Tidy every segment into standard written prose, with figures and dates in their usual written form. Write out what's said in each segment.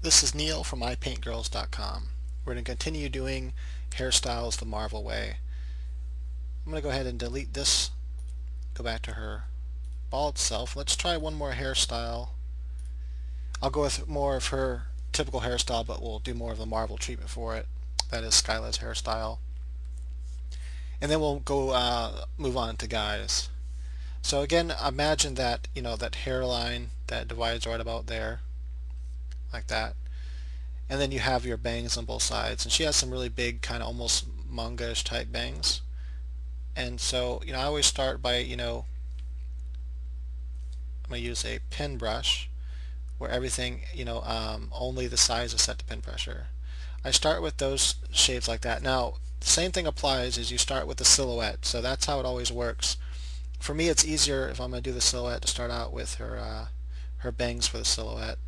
This is Neil from iPaintGirls.com. We're going to continue doing hairstyles the Marvel way. I'm going to go ahead and delete this, go back to her bald self. Let's try one more hairstyle. I'll go with more of her typical hairstyle, but we'll do more of the Marvel treatment for it. That is Skyla's hairstyle. And then we'll go move on to guys. So again, imagine that, that hairline that divides right about there, like that. And then you have your bangs on both sides, and she has some really big, kind of almost manga-ish type bangs. And so, I always start by, I'm going to use a pin brush where everything, only the size is set to pin pressure. I start with those shapes like that. Now, the same thing applies as you start with the silhouette, so that's how it always works. For me, it's easier if I'm going to do the silhouette to start out with her bangs for the silhouette.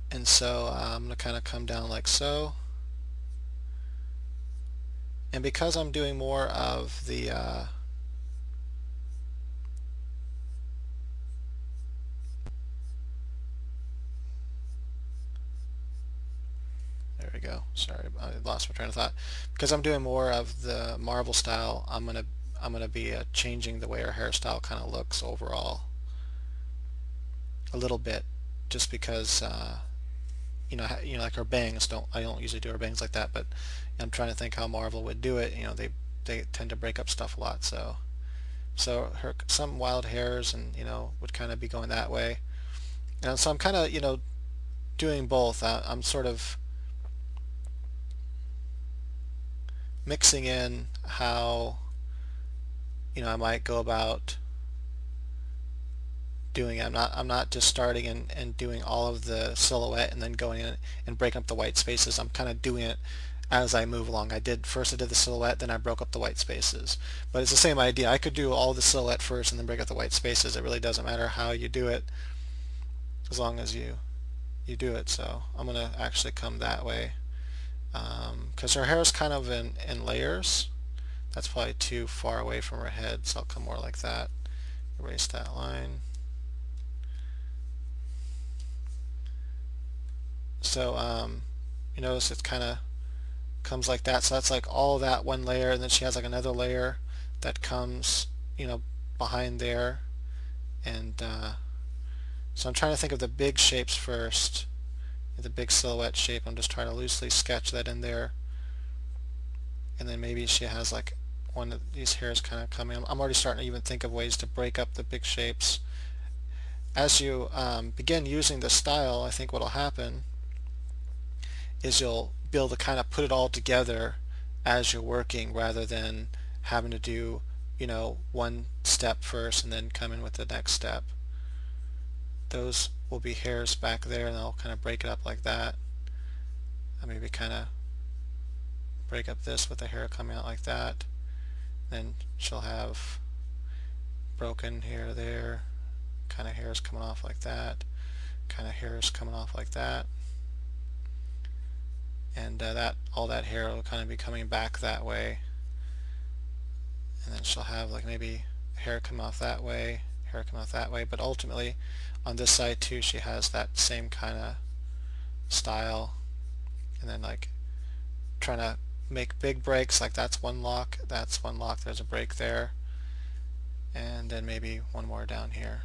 And so I'm going to kind of come down like so. And because I'm doing more of the there we go. Sorry, I lost my train of thought. Because I'm doing more of the Marvel style, I'm gonna be changing the way her hairstyle kind of looks overall a little bit, just because like her bangs I don't usually do her bangs like that, but I'm trying to think how Marvel would do it. They tend to break up stuff a lot, so her some wild hairs and would kind of be going that way. And so I'm kind of doing both. I'm sort of mixing in how I might go about doing it. I'm not just starting and doing all of the silhouette and then going in and breaking up the white spaces. I'm kind of doing it as I move along. First I did the silhouette, then I broke up the white spaces. But it's the same idea. I could do all the silhouette first and then break up the white spaces. It really doesn't matter how you do it, as long as you do it. So I'm going to actually come that way, because her hair is kind of in layers. That's probably too far away from her head, so I'll come more like that. Erase that line. So you notice it kind of comes like that. So that's like all that one layer, and then she has like another layer that comes behind there. And so I'm trying to think of the big shapes first, the big silhouette shape. I'm just trying to loosely sketch that in there, and then maybe she has like one of these hairs kind of coming. I'm already starting to even think of ways to break up the big shapes. As you begin using this style, I think what will happen is you'll be able to kind of put it all together as you're working, rather than having to do one step first and then come in with the next step. Those will be hairs back there, and I'll kind of break it up like that. I maybe kind of break up this with the hair coming out like that. Then she'll have broken hair there, kind of hairs coming off like that, kind of hairs coming off like that. And all that hair will kind of be coming back that way. And then she'll have like maybe hair come off that way, hair come off that way. But ultimately, on this side too, she has that same kind of style. And then like trying to make big breaks, like that's one lock, there's a break there. And then maybe one more down here.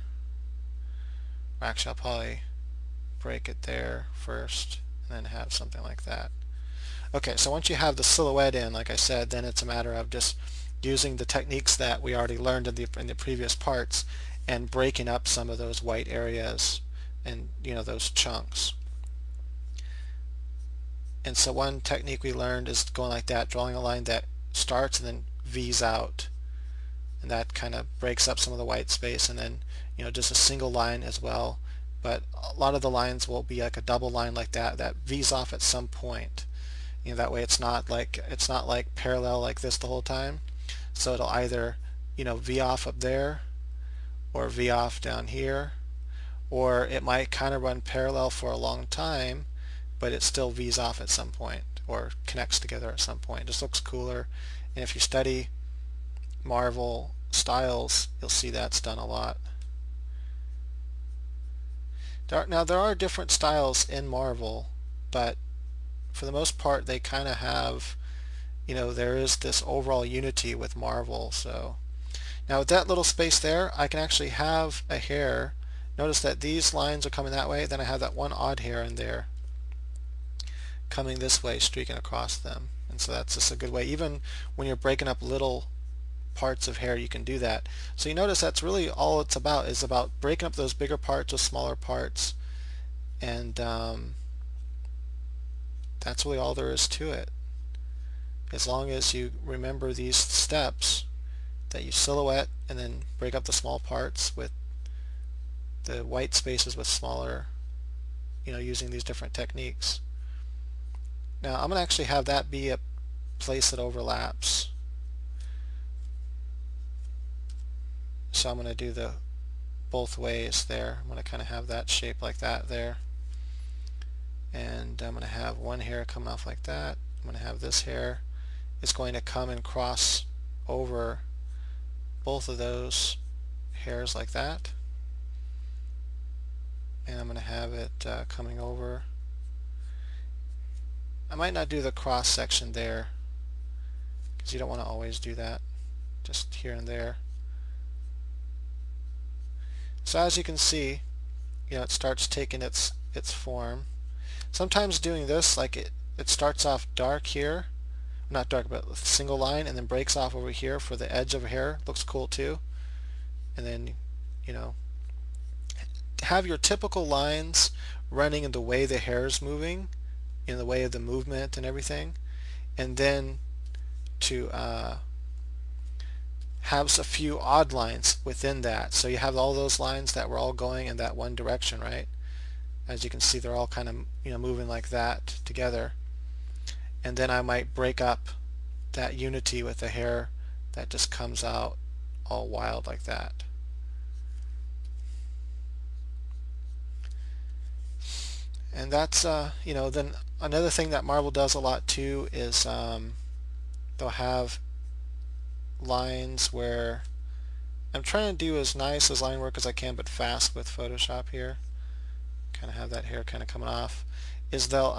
Or actually, I'll probably break it there first and then have something like that. Okay, so once you have the silhouette in, like I said, then it's a matter of just using the techniques that we already learned in the previous parts and breaking up some of those white areas and those chunks. And so one technique we learned is going like that, drawing a line that starts and then V's out, and that kind of breaks up some of the white space. And then just a single line as well, but a lot of the lines will be like a double line like that V's off at some point. That way it's not like parallel like this the whole time. So it'll either V off up there, or V off down here, or it might kind of run parallel for a long time, but it still V's off at some point or connects together at some point. It just looks cooler. And if you study Marvel styles, you'll see that's done a lot. Now there are different styles in Marvel, but for the most part they kind of have, there is this overall unity with Marvel. So now with that little space there, I can actually have a hair. Notice that these lines are coming that way, then I have that one odd hair in there coming this way, streaking across them. And so that's just a good way. Even when you're breaking up little parts of hair, you can do that. So you notice that's really all it's about, is about breaking up those bigger parts with smaller parts. And that's really all there is to it. As long as you remember these steps, that you silhouette and then break up the small parts with the white spaces with smaller, using these different techniques. Now I'm going to actually have that be a place that overlaps. So I'm going to do the both ways there. I'm going to kind of have that shape like that there. And I'm going to have one hair coming off like that. I'm going to have this hair. It's going to come and cross over both of those hairs like that. And I'm going to have it coming over. I might not do the cross section there because you don't want to always do that, just here and there. So as you can see, it starts taking its form. Sometimes doing this, like it starts off dark here, not dark, but with a single line, and then breaks off over here for the edge of a hair. Looks cool too. And then, have your typical lines running in the way the hair is moving, in the way of the movement and everything, and then to have a few odd lines within that. So you have all those lines that were all going in that one direction, right? As you can see, they're all kind of moving like that together. And then I might break up that unity with the hair that just comes out all wild like that. And that's then another thing that Marvel does a lot too is they'll have lines where I'm trying to do as nice as line work as I can, but fast with Photoshop here. Kind of have that hair kind of coming off. Is they'll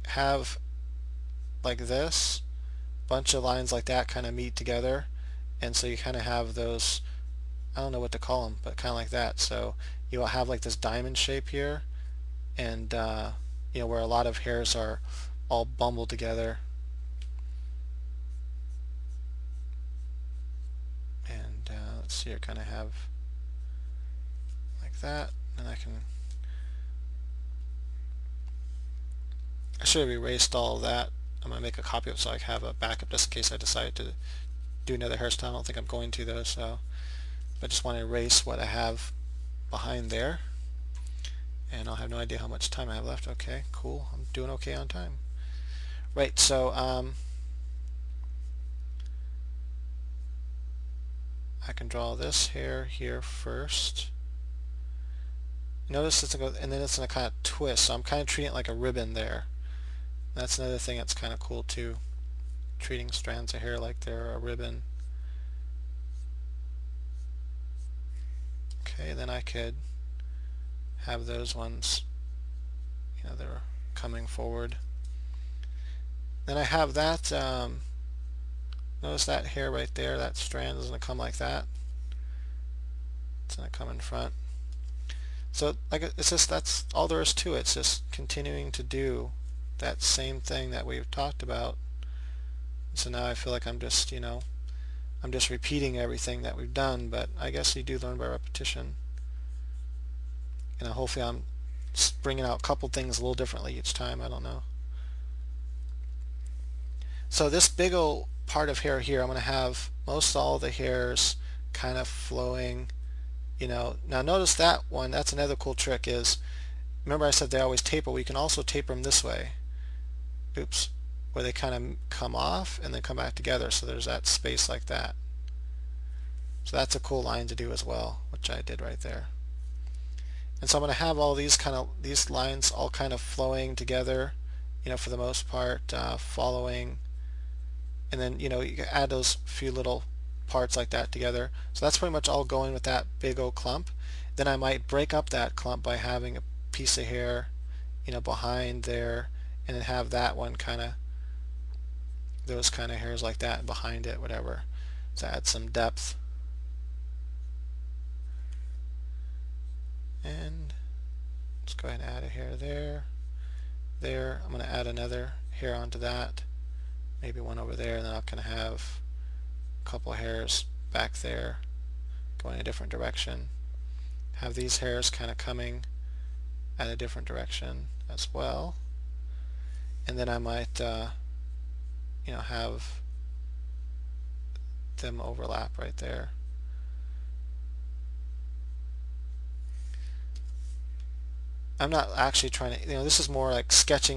have like this bunch of lines like that kind of meet together, and so you kind of have those, I don't know what to call them, but kind of like that. So you'll have like this diamond shape here, and where a lot of hairs are all bundled together. And let's see here, kind of have like that, and I should have erased all of that. I'm going to make a copy of it so I have a backup just in case I decide to do another hairstyle. I don't think I'm going to though, so I just want to erase what I have behind there. And I'll have no idea how much time I have left. Okay, cool. I'm doing okay on time. Right, so I can draw this hair here first. Notice it's going to go, and then it's going to kind of twist. So I'm kind of treating it like a ribbon there. That's another thing that's kind of cool too. Treating strands of hair like they're a ribbon. Okay, then I could have those ones, they're coming forward. Then I have that, notice that hair right there, that strand is going to come like that. It's going to come in front. So it's just, that's all there is to it. It's just continuing to do that same thing that we've talked about. So now I feel like I'm just, I'm just repeating everything that we've done, but I guess you do learn by repetition. Hopefully I'm bringing out a couple things a little differently each time. I don't know. So this big old part of hair here, I'm going to have most all the hairs kind of flowing. Now notice that one, that's another cool trick is, remember I said they always taper, well you can also taper them this way. Oops. Where they kind of come off and then come back together, so there's that space like that. So that's a cool line to do as well, which I did right there. And so I'm going to have all these lines all kind of flowing together, for the most part, following, and then you can add those few little parts like that together. So that's pretty much all going with that big old clump. Then I might break up that clump by having a piece of hair, behind there, and then have that one kind of, those kind of hairs like that behind it, whatever. So add some depth. And let's go ahead and add a hair there. There, I'm going to add another hair onto that. Maybe one over there, and then I'll kind of have a couple hairs back there going a different direction. Have these hairs kind of coming at a different direction as well. And then I might have them overlap right there. I'm not actually trying to, this is more like sketching